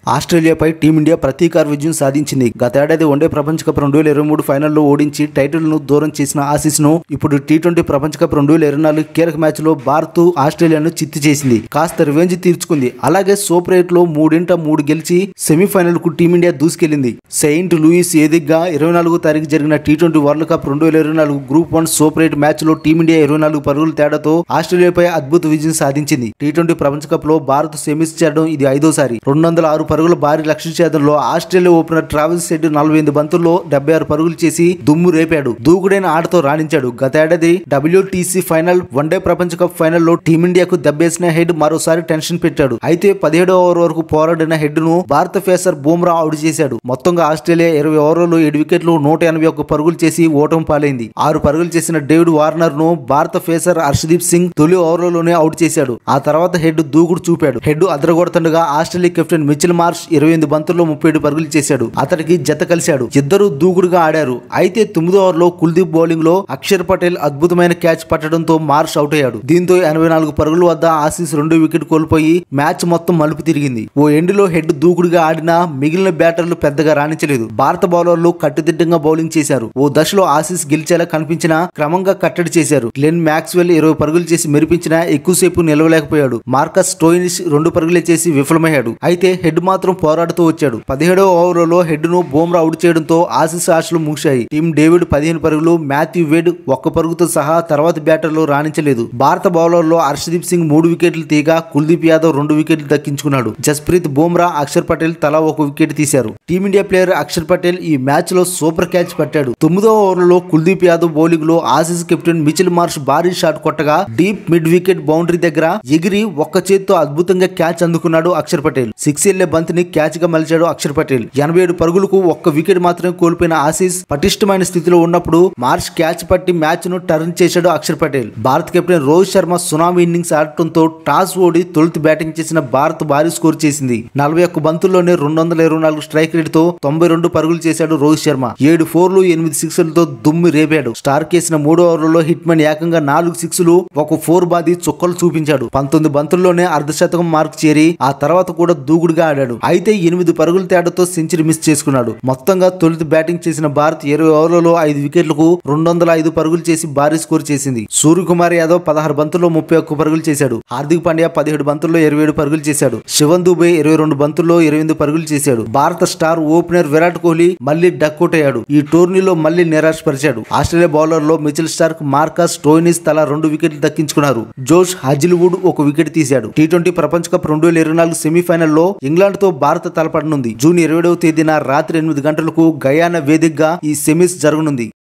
ఆస్ట్రేలియాపై team India ప్రతీకార విజయం సాధించింది. గతేడాది వన్డే ప్రపంచ కప్ 2023 ఫైనల్లో ఓడించి టైటిల్ను దూరం చేసిన ఆసీస్ను ఇప్పుడు టీ20 ప్రపంచ కప్ 2024 కీలక మ్యాచ్లో భారత్ ఆస్ట్రేలియాను చిత్తు చేసింది. కాస్త రివెంజ్ తీర్చుకుంది. అలాగే సూపర్ 8లో 3 గెలిచి సెమీఫైనల్కు టీమిండియా దూసుకెళ్లింది. సెయింట్ లూయిస్ వేదికగా 24వ తారీఖు జరిగిన T20 world cup 2024 group 1 super 8 మ్యాచ్లో టీమిండియా 24 పరుగుల తేడాతో ఆస్ట్రేలియాపై అద్భుత విజయం సాధించింది. టీ20 ప్రపంచ కప్లో భారత్ సెమీస్ చేరడం ఇది 5వ సారి. 206 పరుగుల భారీ లక్ష్య ఛేదనలో ఆస్ట్రేలియా ఓపెనర్ ట్రావిస్ హెడ్ 48 బంతుల్లో 76 పరుగులు చేసి దుమ్ము రేపాడు. దూకుడైన ఆటతో రాణించాడు. గతేడాది WTC ఫైనల్, వన్డే ప్రపంచ కప్ ఫైనల్లో టీమిండియాకు దెబ్బేసిన హెడ్ మరోసారి టెన్షన్ పెట్టాడు. అయితే 17వ ఓవర్ వరకు పోరాడిన హెడ్ ను భారత పేసర్ బుమ్రా అవుట్ చేశాడు. మొత్తంగా ఆస్ట్రేలియా 20 ఓవర్లలో 7 వికెట్లు 181 పరుగులు చేసి ఓటమి పాలైంది. 6 పరుగులు చేసిన డేవిడ్ వార్నర్ ను భారత పేసర్ హర్షదీప్ సింగ్ తొలి ఓవర్లలోనే అవుట్ చేశాడు. ఆ తర్వాత హెడ్ దూకుడు చూపాడు. హెడ్ అదరగొడుతుండగా ఆస్ట్రేలియా కెప్టెన్ మిచెల్ మార్ష్ 28 బంతుల్లో 37 పరుగులు చేశాడు. అతడికి జత కలిశాడు. ఇద్దరు దూకుడుగా ఆడారు. అయితే 9వ ఓవర్లో కుల్దీప్ బౌలింగ్ లో అక్షర్ పటేల్ అద్భుతమైన క్యాచ్ పట్టడంతో మార్ష్ అవుట్ అయ్యాడు. దీంతో 84 పరుగుల వద్ద ఆసీస్ 2 వికెట్ కోల్పోయి మ్యాచ్ మొత్తం మలుపు తిరిగింది. ఓ ఎండ్లో హెడ్ దూకుడుగా ఆడినా మిగిలిన బ్యాటర్లు పెద్దగా రాణించలేదు. భారత బౌలర్లు కట్టుదిట్టంగా బౌలింగ్ చేశారు. ఓ దశలో ఆసీస్ గెలిచేలా కనిపించినా క్రమంగా కట్టడి చేశారు. గ్లెన్ మ్యాక్స్వెల్ 20 పరుగులు చేసి మెరిపించినా ఎక్కువసేపు నిలవలేకపోయాడు. మార్కస్ స్టోయినిస్ 2 పరుగులే చేసి విఫలమయ్యాడు. అయితే హెడ్ మాత్రం పోరాడుతూ వచ్చాడు. 17వ ఓవర్లో హెడ్ ను బుమ్రా అవుట్ చేయడంతో ఆసీస్ ఆశలు ముగిశాయి. టీమ్ డేవిడ్ 15 పరుగులు, మాథ్యూ వేడ్ 1 పరుగుతో సహా తర్వాత బ్యాటర్లు రాణించలేదు. భారత బౌలర్లో హర్షదీప్ సింగ్ 3 వికెట్లు తీగా కుల్దీప్ యాదవ్ 2 వికెట్లు దక్కించుకున్నాడు. జస్ప్రీత్ బుమ్రా, అక్షర్ పటేల్ తలా 1 వికెట్ తీశారు. టీమిండియా ప్లేయర్ అక్షర్ పటేల్ ఈ మ్యాచ్ లో సూపర్ క్యాచ్ పట్టాడు. 9వ ఓవర్లో కుల్దీప్ యాదవ్ బౌలింగ్ లో ఆసీస్ కెప్టెన్ మిచెల్ మార్ష్ భారీ షాట్ కొట్టగా డీప్ మిడ్ వికెట్ బౌండరీ దగ్గర ఎగిరి ఒక్క చేత్తో అద్భుతంగా క్యాచ్ అందుకున్నాడు అక్షర్ పటేల్. 6 వెళ్లే బంతిని క్యాచ్ గా మలిచాడు అక్షర్ పటేల్. 87 పరుగులకు 1 వికెట్ మాత్రమే కోల్పోయిన ఆసీస్ పటిష్టమైన స్థితిలో ఉన్నప్పుడు మార్ష్ క్యాచ్ పట్టి మ్యాచ్ ను టర్న్ చేశాడు అక్షర్ పటేల్. భారత కెప్టెన్ రోహిత్ శర్మ సునామీ ఇన్నింగ్స్ ఆడటంతో టాస్ ఓడి తొలుత బ్యాటింగ్ చేసిన భారత్ భారీ స్కోర్ చేసింది. 41 బంతుల్లోనే 224 స్ట్రైక్ రేట్ తో 92 పరుగులు చేశాడు రోహిత్ శర్మ. 7 4లు 8 సిక్స్లతో దుమ్ము రేపాడు. స్టార్ కేసిన 3వ ఓవర్లో హిట్ మ్యాన్ ఏకంగా 4 సిక్స్లు 1 4 బాది చుక్కలు చూపించాడు. 19 బంతుల్లోనే అర్ధశతకం మార్క్ చేరి ఆ తర్వాత కూడా దూకుడుగా ఆడాడు. అయితే 8 పరుగుల తేడాతో సెంచరీ మిస్ చేసుకున్నాడు. మొత్తంగా తొలుత బ్యాటింగ్ చేసిన భారత్ 20 ఓవర్లలో 5 వికెట్లకు 205 పరుగులు చేసి భారీ స్కోర్ చేసింది. సూర్యకుమార్ యాదవ్ 16 బంతుల్లో 31 పరుగులు చేశాడు. హార్దిక్ పాండ్యా 17 బంతుల్లో 27 పరుగులు చేశాడు. శివన్ దుబే 22 బంతుల్లో 28 పరుగులు చేశాడు. భారత స్టార్ ఓపెనర్ విరాట్ కోహ్లీ మళ్లీ డక్అవుట్ అయ్యాడు. ఈ టోర్నీలో మళ్లీ నిరాశపరిచాడు. ఆస్ట్రేలియా బౌలర్లో మిచెల్ స్టార్క్, మార్కస్ స్టోయినిస్ తలా 2 వికెట్లు దక్కించుకున్నారు. జోష్ హాజిల్వుడ్ 1 వికెట్ తీశాడు. టీ20 ప్రపంచ కప్ 2024 సెమీఫైనల్లో ఇంగ్లాండ్ తో భారత తలపడనుంది. జూన్ 27వ తేదీన రాత్రి 8 గంటలకు గయానా వేదికగా ఈ సెమీస్ జరగనుంది.